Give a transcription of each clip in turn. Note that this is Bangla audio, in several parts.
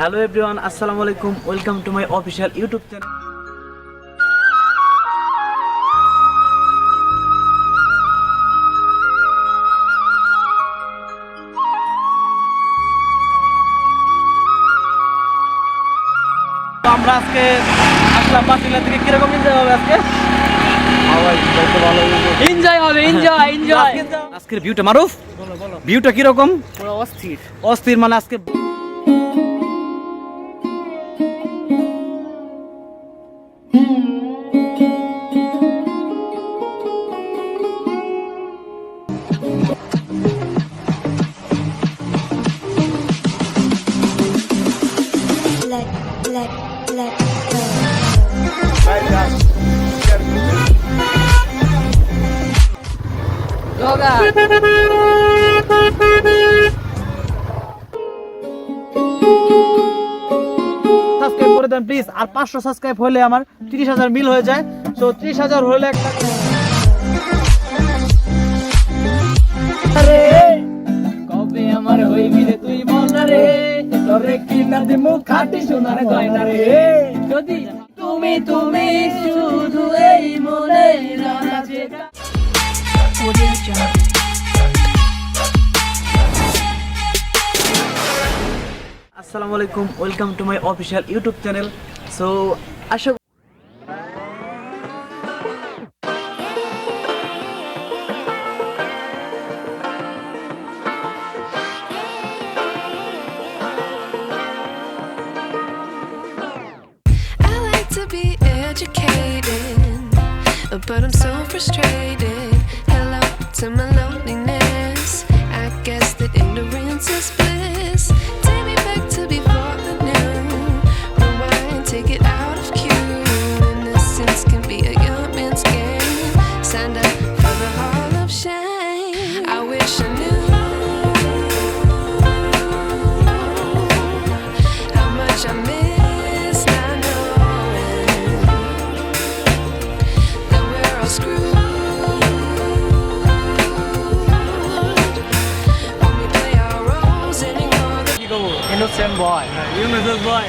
হ্যালো এভরিওয়ান, আসসালামু আলাইকুম। Welcome to my official YouTube channel. আমরা আজকে আসলাম বাতিলা থেকে। কিরকম এনজয় হবে আজকে? এনজয় হবে, এনজয়। আজকের ভিউটা মারুফ, ভিউটা কিরকম? পুরো অস্থির। অস্থির মানে আজকে let go. লগা সাবস্ক্রাইব করে দেন প্লিজ। আর 500 সাবস্ক্রাইব হলে আমার 30,000 মিল হয়ে যায়। সো 30,000 হলে একটা কবে আমার হইবি রে তুই বল না রে, তোরে কিনা দিমু খাটি সোনার গয়না রে। যদি তুমি তুমি শুধু এই মনে রাখে। আসসালামু আলাইকুম, welcome to my official YouTube channel. So Asha I like to be educated, but I'm so frustrated. Hello to my loneliness. I guess that ignorance is bliss. Take me back to before I knew. Rewind, take it out of cue. Innocence can be a young man's game. Signed up for the hall of shame. I wish I knew how much I miss not knowing that we're all screwed when we play our roles and ignore the innocent boy. Yunus boy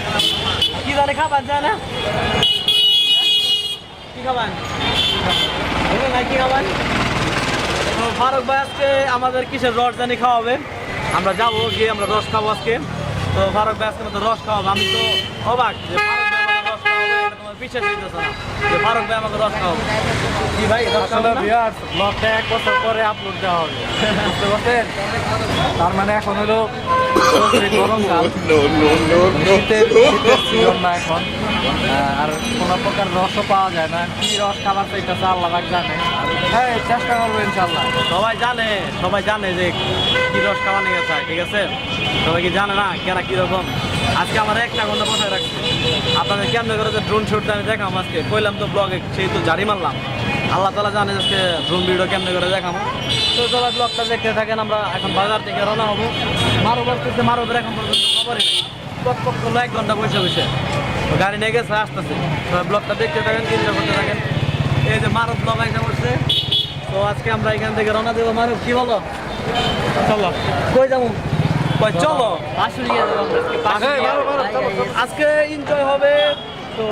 কি জানে খাবার যায় না? কি খাবার? না কি খাবার? তো ফারুক ভাই আজকে আমাদের কিসের রস জানি খাওয়াবে। আমরা যাবো গিয়ে আমরা রস খাবো আজকে। তো ফারুক ভাই আজকে আমাদের রস খাওয়াবে। আমি তো অবাক যে ফারুক ভাই আমাকে রস খাওয়াবে, এটা তোমার বিশ্বাস হইতেছে না যে ফারুক ভাই আমাকে রস খাওয়াবে। কি ভাই রস খাওয়াবে না? ব্লগটা 1 বছর পরে আপলোড দেওয়া হবে, বুঝতে পারছেন? তার মানে এখন হলো গরমকাল, শীতের সিজন না এখন। আর কোনো প্রকার রসও পাওয়া যায় না। কি রস খাবার চাইতেছে আল্লাহ পাক জানে। হ্যাঁ, চেষ্টা করবো ইনশাল্লাহ। সবাই জানে যে কি রস খাওয়া নিয়ে চায়, ঠিক আছে? সবাই কি জানে না কেনা কিরকম? আজকে আমার 1 ঘন্টা বসায় রাখছে। আপনাদের কেমন করে যে ড্রোন শুটটা আমি দেখাম আজকে, কইলাম তো ব্লগে, সেই তো জারি মারলাম। আল্লাহ তালা জানে আজকে ড্রোন ভিডিও কেমন করে দেখাবো। তো সবাই ব্লগটা দেখতে থাকেন। আমরা এখন বাজার থেকে রওনা হবো। মারো বলতেছে, মারোবের এখন পর্যন্ত খবরই নেই। পক করলো 1 ঘন্টা বসে তো গাড়ি নিয়ে গেছে, আসতেছে। সবাই ব্লগটা দেখতে থাকেন, এনজয় করতে থাকেন। এই যে মারো ব্লগ আইসা করছে। তো আজকে আমরা এখান থেকে রওনা দেবো। মারো কি বলো? চলো কই যাবো? কই চলো আশুলিয়া যাবো আমরা। আজকে এনজয় হবে। তো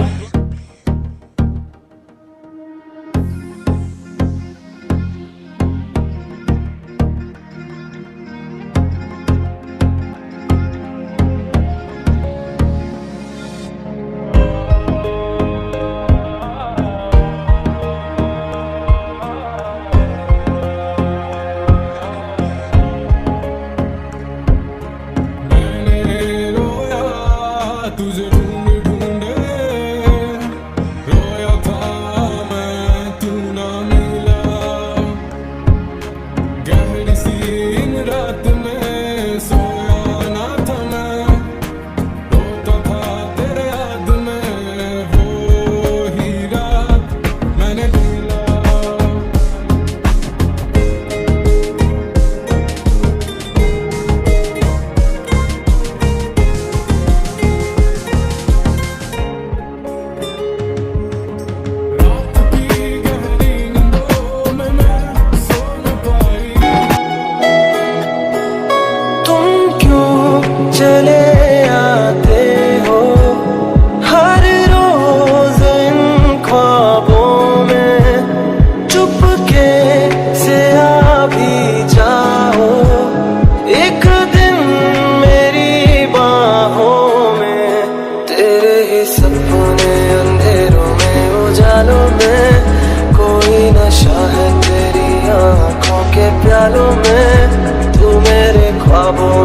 तुझे ढूंढ ढूंढे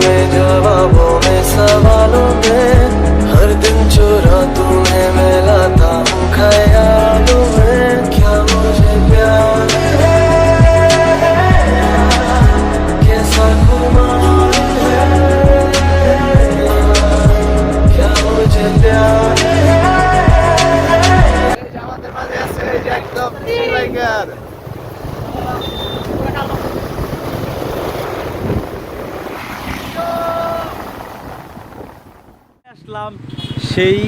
में जवाबों में सवालों में हर दिन चुरा तुम्हें मैं लाता हूँ ख्यालों में क्या मुझे प्यार है कैसा खुमार है क्या मुझे प्यार আসলাম সেই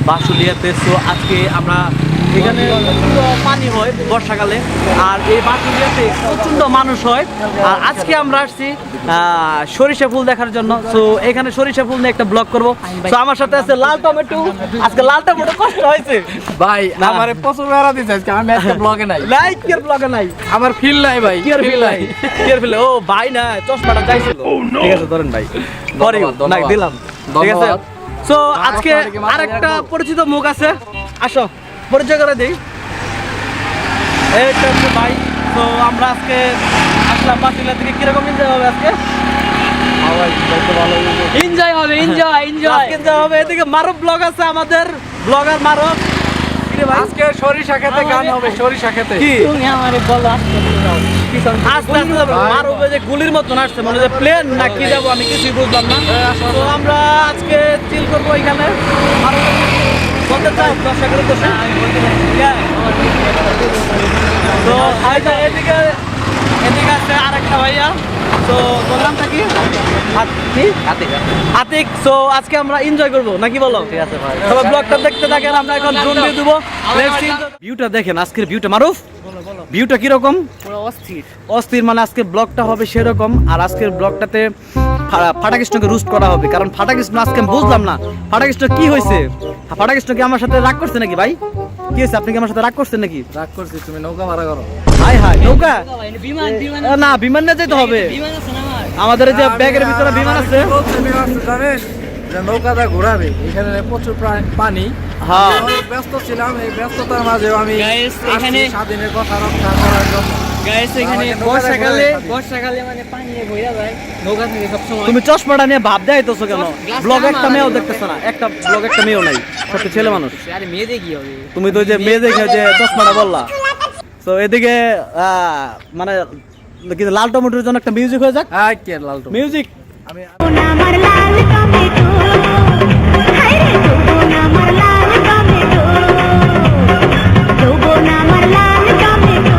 বাঁশুলিয়াতে। সো আজকে আমরা এখানে প্রচণ্ড পানি হয় বর্ষাকালে, আর এই বাঁশুলিয়াতে প্রচণ্ড মানুষ হয়। আর আজকে আমরা আসছি সরিষা ফুল দেখার জন্য। সো এখানে সরিষা ফুল নিয়ে একটা ব্লগ করব। সো আমার সাথে আছে লাল টমেটো। আজকে লাল টমেটো কষ্ট হয়েছে ভাই না। আমারে প্রচুর বেড়া দিতে আজকে আমি আজকে ব্লগে নাই লাইক কি ব্লগে নাই, আমার ফিল নাই ভাই কি আর ফিল নাই, কি আর ফিল। ও ভাই না চশমাটা চাইছিল, ঠিক আছে ধরেন ভাই, পরে না দিলাম, ঠিক আছে। সো আজকে আরেকটা পরিচিত মুখ আছে, আসো পরিচয় করে দিই। এইটা হচ্ছে ভাই। তো আমরা আজকে আসলাম বাঁশুলিয়া থেকে। কিরকম এনজয় হবে আজকে? এনজয় হবে, এনজয় এনজয়। আজকে এনজয় হবে। এদিকে মারুফ ব্লগ আছে, আমাদের ব্লগার মারুফ। কি রে ভাই? আজকে সরিষা খেতে গান হবে, সরিষা খেতে। কি তুমি আমারে বলো আজকে আস্তে আস্তে যাবো। মারুফ এই যে গুলির মতন আসছে, মনে হয় প্লেন না কি যাবো আমি কিছুই বুঝলাম না। তো আমরা আজকে চিল করবো এখানে। মারুফ বলতে চাও দর্শক করে তো তো আচ্ছা, এদিকে এদিকে আছে আরেকটা ভাইয়া। তো তোর নামটা কি? আতিক। সো আজকে আমরা এনজয় করবো নাকি বলো? ঠিক আছে ভাই, সবাই ব্লগটা দেখতে থাকেন। আমরা এখন ড্রোন দিয়ে দেবো। ভিউটা দেখেন, আজকের ভিউটা মারুফ, ভিউটা কিরকম? পুরো অস্থির। অস্থির মানে আজকের ব্লগটা হবে সেরকম। আর আজকের ব্লগটাতে ফাটাকৃষ্ণকে রুস্ট করা হবে, কারণ ফাটাকৃষ্ণ আজকে আমি বুঝলাম না ফাটাকৃষ্ণ কি হয়েছে। ফাটাকৃষ্ণ কি আমার সাথে রাগ করছে নাকি ভাই? কি হয়েছে, আপনি কি আমার সাথে রাগ করছেন নাকি? রাগ করছি, তুমি নৌকা ভাড়া করো। হাই হাই নৌকা বিমান বিমান না, বিমান না যেতে হবে। বিমান আছে না আমার? আমাদের এই যে ব্যাগের ভিতরে বিমান আছে। জানেন যে নৌকাটা ঘোরাবে, এখানে প্রচুর পানি। হ্যাঁ। আমি অনেক ব্যস্ত ছিলাম, এই ব্যস্ততার মাঝেও আমি Guys, এখানে- আসছি স্বাধীনের কথা রক্ষা করার জন্য। গাইস এখানে আমাকে নৌকাটা বর্ষাকালে ঘোরাবে। বর্ষাকালে মানে পানি ভইরা যায় নৌকা থেকে সব সময়। তুমি চশমাটা নিয়ে ভাব দেখাইতেছো কেন? গ্লাসটা ব্লগ একটা আমার। মেয়েও দেখতেছো না, একটা ব্লগ একটা মেয়েও নাই, সত্যি ছেলে মানুষ। আরে মেয়েদের কি হবে? তুমি তো ওই যে মেয়ে দেখে যে চশমাটা বললা। তো এদিকে মানে কিন্তু লাল টমেটোর জন্য একটা মিউজিক হয়ে যাক। হ্যাঁ, কে লালটু মিউজিক। আমি আমার লাল টমেটো হায়রে যৌবন আমার লাল টমেটো যৌবন আমার লাল টমেটো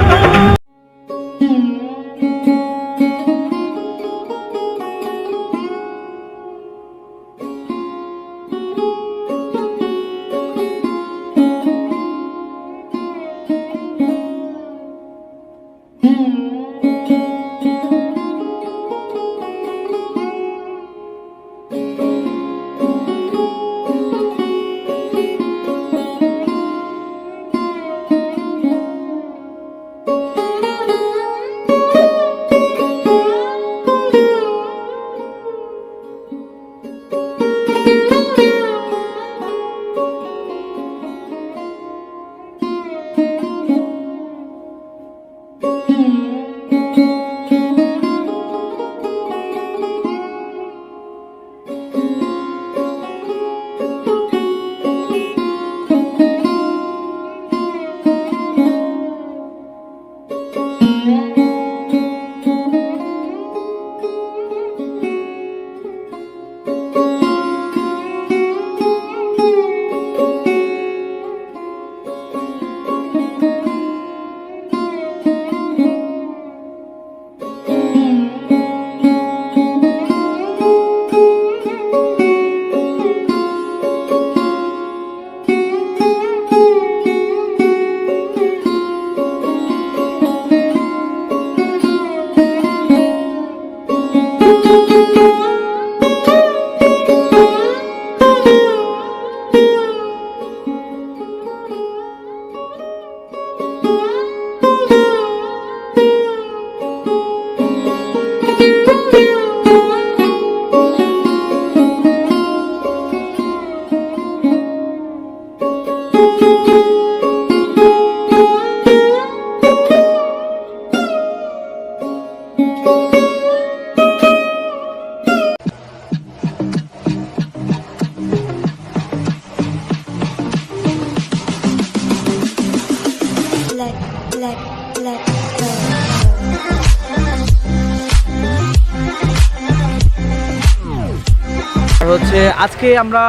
হচ্ছে আজকে আমরা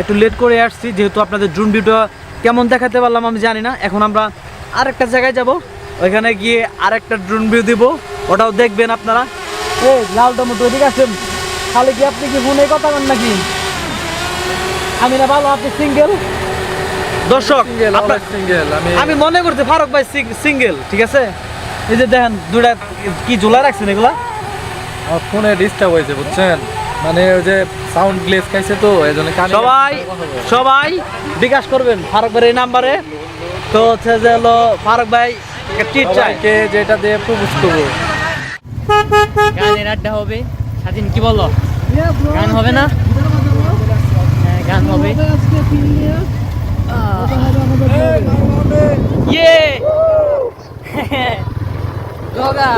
একটু লেট করে আসছি, যেহেতু আপনাদের ড্রোন ভিউটা কেমন দেখাতে পারলাম আমি জানি না। এখন আমরা আরেকটা জায়গায় যাব, ওইখানে গিয়ে আরেকটা ড্রোন ভিউ দিব, ওটাও দেখবেন আপনারা। এই লাল টমেটো ঠিক আছে, খালি কি আপনি কি ফোনে কথা বলেন নাকি? আমি না ভালো, আপনি সিঙ্গেল। দর্শক সিঙ্গেল আমি মনে করছি ফারুক ভাই সিঙ্গেল, ঠিক আছে? এই যে দেখেন দুটা কি ঝোলা রাখছেন এগুলা। আমার ফোনে ডিস্টার্ব হয়েছে বুঝছেন, মানে ওই যে সাউন্ড গ্লেজ খাইছে তো এজন্য কানে সবাই বিকাশ করবেন ফারুক ভাইয়ের এই নাম্বারে। তো হচ্ছে যে হলো ফারুক ভাই টিট চাই, কে যেটা দিয়ে প্রপোজ করবো। গানের আড্ডা হবে। স্বাধীন কি বলো? গান হবে না? হ্যাঁ গান হবে। ইয়ে যোগা।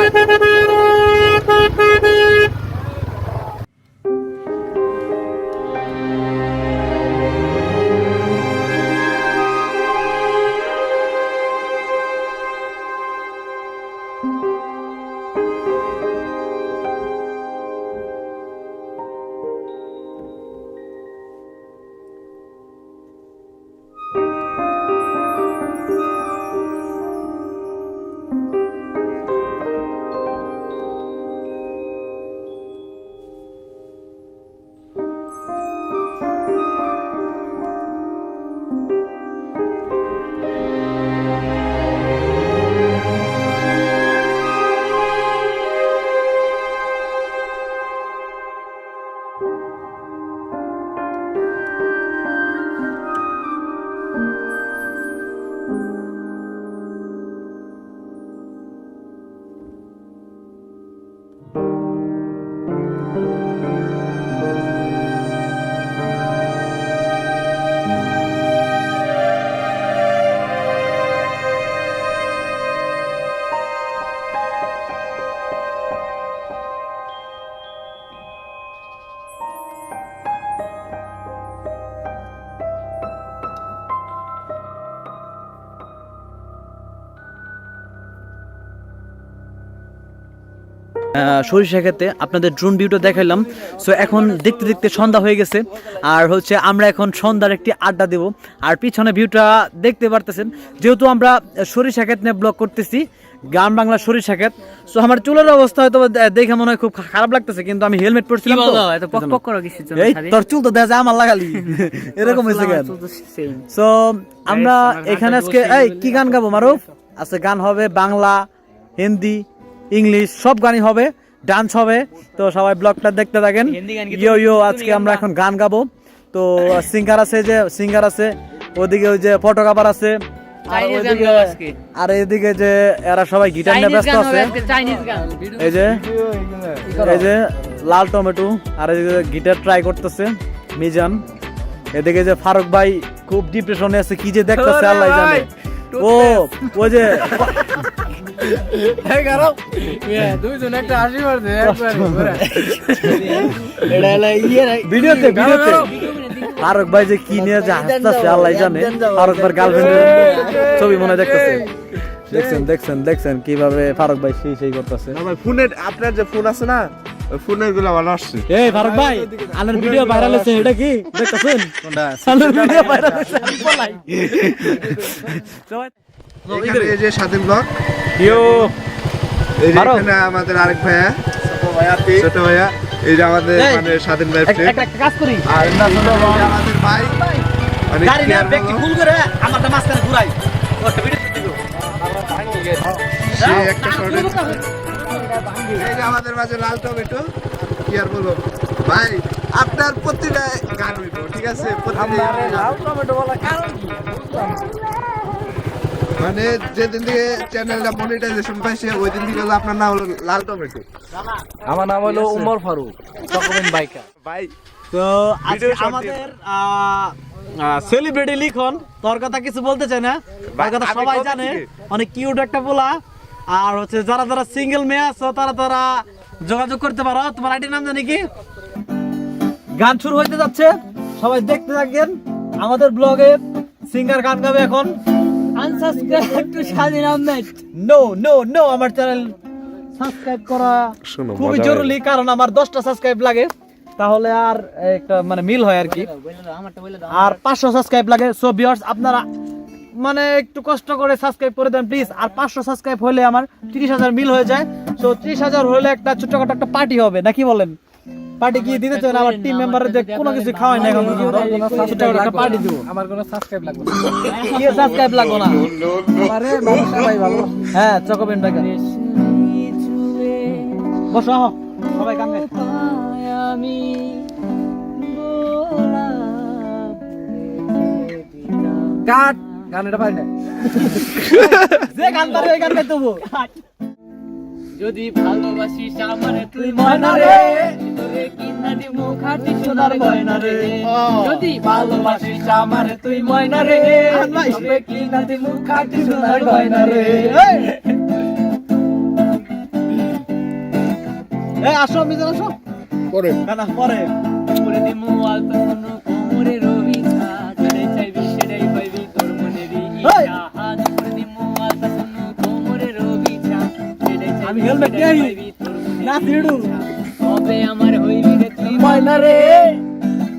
সরিষা ক্ষেতে আপনাদের ড্রোন ভিউটা দেখাইলাম। সো এখন দেখতে দেখতে সন্ধ্যা হয়ে গেছে, আর হচ্ছে আমরা এখন সন্ধ্যার একটি আড্ডা দেব। আর পিছনে ভিউটা দেখতে পারতেছেন, যেহেতু আমরা সরিষা ক্ষেত নিয়ে ব্লগ করতেছি, গ্রাম বাংলা সরিষা ক্ষেত। সো আমার চুলের অবস্থা হয়তো দেখে মনে হয় খুব খারাপ লাগতেছে, কিন্তু আমি হেলমেট পরছিলাম তো। এত পক পক করো কিসের জন্য? এই তোর চুল তো দেখা যায় আমার লাগালি, এরকম হয়েছে কেন? সো আমরা এখানে আজকে এই কি গান গাবো মারুফ? আজকে গান হবে বাংলা, হিন্দি, ইংলিশ সব গানই হবে, ডান্স হবে। তো সবাই ব্লগটা দেখতে থাকেন। ইয়ো ইয়ো আজকে আমরা এখন গান গাবো। তো সিঙ্গার আছে, ওদিকে ওই যে ফটোগ্রাফার আছে, আর এদিকে যে এরা সবাই গিটার নিয়ে ব্যস্ত আছে। এই যে লাল টমেটো, আর এদিকে গিটার ট্রাই করতেছে মিজান। এদিকে যে ফারুক ভাই খুব ডিপ্রেশনে আছে, কি যে দেখতেছে আল্লাহ জানে। ওই যে দুইজন একটা হাসি মারছে ভিডিওতে ফারুক ভাই যে কি নিয়ে যে হাসতেছে আল্লাহ জানে। ফারুক ভাইয়ের গার্লফ্রেন্ডের ছবি মনে দেখতেছে। দেখছেন কিভাবে ফারুক ভাই সেই করতেছে। ফোনের আপনার যে ফোন আছে না, ওই ফোনের গুলো ভালো আসছে। এই ফারুক ভাই আনার ভিডিও ভাইরাল হচ্ছে, এটা কি দেখতেছেন? আনার ভিডিও ভাইরাল হচ্ছে, আমি বলাই। এখানে এই যে স্বাধীন ব্লগ, ইয়ো এই যে এখানে আমাদের আরেক ভাইয়া ছোট ভাইয়া, এই যে আমাদের মানে স্বাধীন ভাই একটা কাজ করি, আর আমাদের ভাই মানে গাড়ি না ব্যক্তি ভুল করে আমারটা মাঝখানে ঘুরাই, একটা ভিডিও দিব। সে একটা শর্ট, এই যে আমাদের মাঝে লাল টমেটো, কি আর বলবো ভাই, আপনার প্রতিটা গান হইব, ঠিক আছে? লাল টমেটো বলা কারণ কি? মানে যেদিন থেকে চ্যানেলটা মনিটাইজেশন পাইছে ওই দিন থেকে হলো আপনার নাম হলো লাল টমেটো। আমার নাম হলো উমর ফারুক, ডকুমেন্ট বাইকার ভাই। তো আজকে আমাদের সেলিব্রিটি লিখন তোর কথা কিছু বলতে চাই না, তার কথা সবাই জানে, অনেক কিউট একটা পোলা। আর হচ্ছে যারা সিঙ্গেল মেয়ে আছো তারা যোগাযোগ করতে পারো। তোমার আইডির নাম জানি কি? গান শুরু হইতে যাচ্ছে, সবাই দেখতে থাকেন। আমাদের ব্লগে সিঙ্গার গান গাবে এখন। আনসাবস্ক্রাইব টু স্বাধীন আহমেদ। নো আমার চ্যানেল সাবস্ক্রাইব করা খুবই জরুরি, কারণ আমার 10টা সাবস্ক্রাইব লাগে। তাহলে আর একটা মানে মিল হয় আর কি। বলে দাও আমারটা বলে দাও। আর 500 সাবস্ক্রাইব লাগে। সো ভিউয়ার্স আপনারা মানে একটু কষ্ট করে সাবস্ক্রাইব করে দেন প্লিজ। আর 500 সাবস্ক্রাইব হলে আমার 30,000 মিল হয়ে যায়। সো 30,000 হলে একটা ছোটখাটো একটা পার্টি হবে নাকি বলেন? পার্টি কি দিতে চান? আমার টিম মেম্বারদের কোনো কিছু খাওয়াই না এখন পর্যন্ত। ছোটখাটো একটা পার্টি দিব। আমার কোনো সাবস্ক্রাইব লাগবে না। কি সাবস্ক্রাইব লাগবে না? আমারে মানুষ সবাই ভালো। হ্যাঁ চকোবেন ভাই গান। বসো সবাই গান গাই। আমি কাট গান এটা পারি না। যে গান পারে ওই গান গাইতে হবো। যদি ভালোবাসিস আমারে তুই ময়না রে, তোরে কিনা দিমু খাঁটি সোনার গয়না রে। যদি ভালোবাসিস আমারে তুই ময়না রে, তোরে কিনা দিমু খাঁটি সোনার গয়না রে। এই আসো মিজান আসো। পরে গানা পরে। করে দিমু অল্প কোনো কোমরে রবিছা, যেটাই চাইবি সেটাই পাইবি তোর মনেরই ইচ্ছা। হাত করে দিমু অল্প কোনো কোমরে রবিছা, যেটাই চাইবি আমি হেলমেট সেটাই নেই। পাইবি তোর না মনেরই তিড়ু। ইচ্ছা। কবে আমার হইবি রে তুই ময়না রে,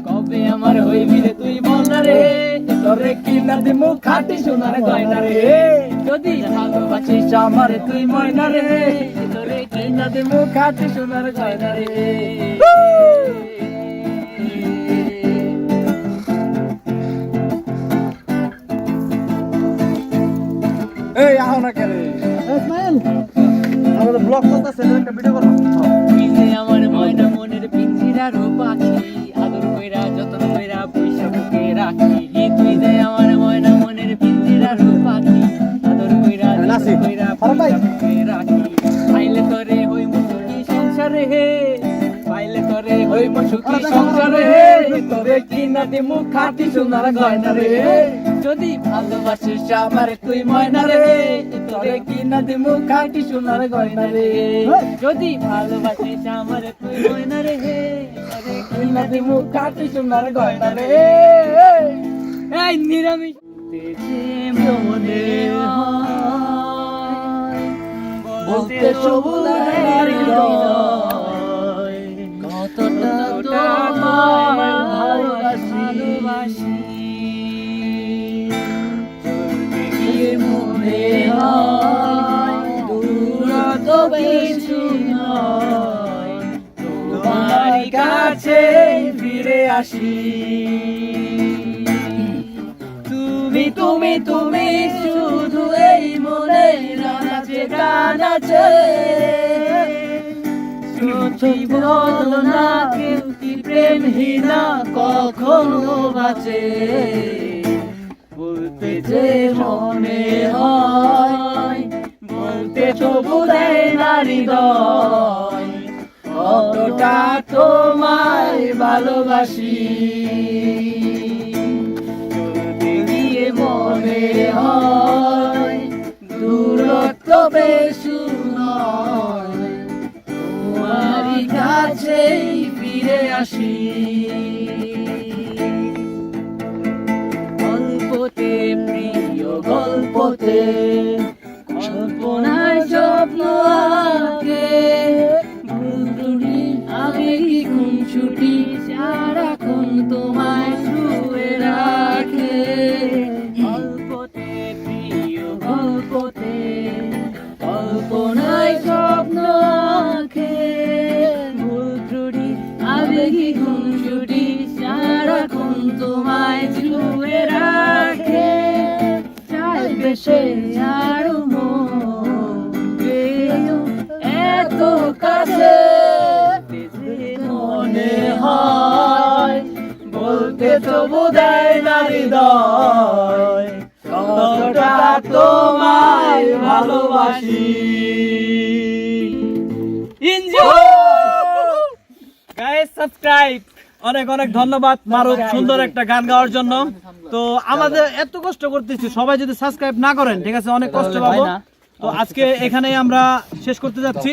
কবে আমার হইবি রে তুই ময়না রে, তোরে কিনা দিমু খাঁটি সোনার গয়না রে। যদি ভালোবাসিস আমারে তুই ময়না রে, তোরে কিনা দিমু খাঁটি সোনার গয়না রে। এই আহ না কেন? ইসমাইল আমাদের ব্লগ চলতেছে একটা ভিডিও করো। তুই যে আমার ময়না মনের পিঞ্জিরার পাখি, আদর কইরা যত্ন কইরা পয়সা বুকে রাখি। তুই যে আমার ময়না মনের পিঞ্জিরার পাখি, আদর কইরা যত্ন কইরা পয়সা বুকে রাখি। পাইলে তোরে হইমু সুখী সংসারে হে, পাইলে তোরে হইমু সুখী সংসারে হে, তোরে কিনা দিমু খাঁটি সোনার গয়না রে। যদি ভালোবাসিস আমারে তুই ময়না রে, তোরে কিনা দিমু খাঁটি সোনার গয়না রে। যদি ভালোবাসিস আমারে তুই ময়না রে, তোরে কিনা দিমু খাঁটি সোনার গয়না রে। এই নিরামিষ মনে হয় বলতে সবুজের হৃদয়, কতটা তোমায় ভালোবাসি। গিয়ে মনে হয় দূরত্ব কিছু নয়, তোমার কাছে ফিরে আসি। তুমি তুমি তুমি শুধু এই মনে নাচে গান আছে। সত্যি বলো না কেউ কি প্রেমহীনা কখনো বাঁচে। বলতে যে মনে হয়, বলতে তবু দেয় না হৃদয়, কতটা তোমায় ভালোবাসি। চলতে গিয়ে মনে হয় দূরত্ব বেশি নয়, তোমারই কাছেই ফিরে আসি। গল্পতে প্রিয় গল্পতে কল্পনায় স্বপ্ন আঁকে, ভুলটুটি আবেগী খুনসুটি সারাক্ষণ তোমায় ছুঁয়ে রাখে। গল্পতে প্রিয় গল্পতে কল্পনায় স্বপ্ন আঁকে, ভুলটুটি আবেগী খুনসুটি সারাক্ষণ তোমায় ছুঁয়ে রাখে। চাইবে সে আরো এত কাছে, মনে হয় বলতে তবু দেয় না হৃদয়, কতটা তোমায় ভালোবাসি। Guys subscribe. অনেক অনেক ধন্যবাদ মারুফ সুন্দর একটা গান গাওয়ার জন্য। তো আমাদের এত কষ্ট করতেছি, সবাই যদি সাবস্ক্রাইব না করেন ঠিক আছে অনেক কষ্ট পাবো। তো আজকে এখানেই আমরা শেষ করতে যাচ্ছি।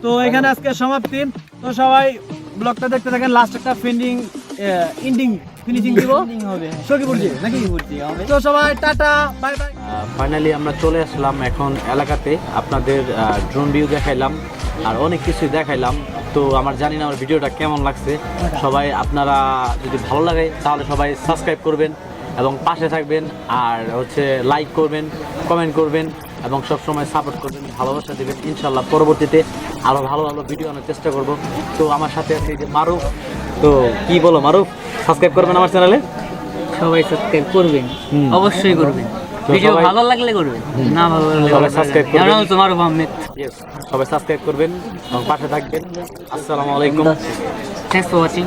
তো এখানে আজকে সমাপ্তি। তো সবাই ব্লগটা দেখতে থাকেন, লাস্ট একটা এন্ডিং ফিনিশিং দিব হবে সখীপুর জি নাকি হবে তো সবাই টাটা বাই বাই। ফাইনালি আমরা চলে আসলাম এখন এলাকাতে, আপনাদের ড্রোন ভিউ দেখাইলাম আর অনেক কিছুই দেখাইলাম। তো আমার জানি না আমার ভিডিওটা কেমন লাগছে, সবাই আপনারা যদি ভালো লাগে তাহলে সবাই সাবস্ক্রাইব করবেন এবং পাশে থাকবেন, আর হচ্ছে লাইক করবেন, কমেন্ট করবেন এবং সবসময় সাপোর্ট করবেন, ভালোবাসা দেবেন। ইনশাল্লাহ পরবর্তীতে আরও ভালো ভালো ভিডিও আনার চেষ্টা করব। তো আমার সাথে আছে এই যে মারুফ। তো কি বলো মারুফ, সাবস্ক্রাইব করবেন আমার চ্যানেলে? সবাই সাবস্ক্রাইব করবেন, অবশ্যই করবেন, তো ভিডিও সবাই- ভালো লাগলে করবেন, না ভালো লাগলে সবাই সাবস্ক্রাইব করবেন। আমার নাম তোমার আহমেদ। Yes, সবাই সাবস্ক্রাইব করবেন এবং পাশে থাকবেন। আসসালামু আলাইকুম। Thanks for watching.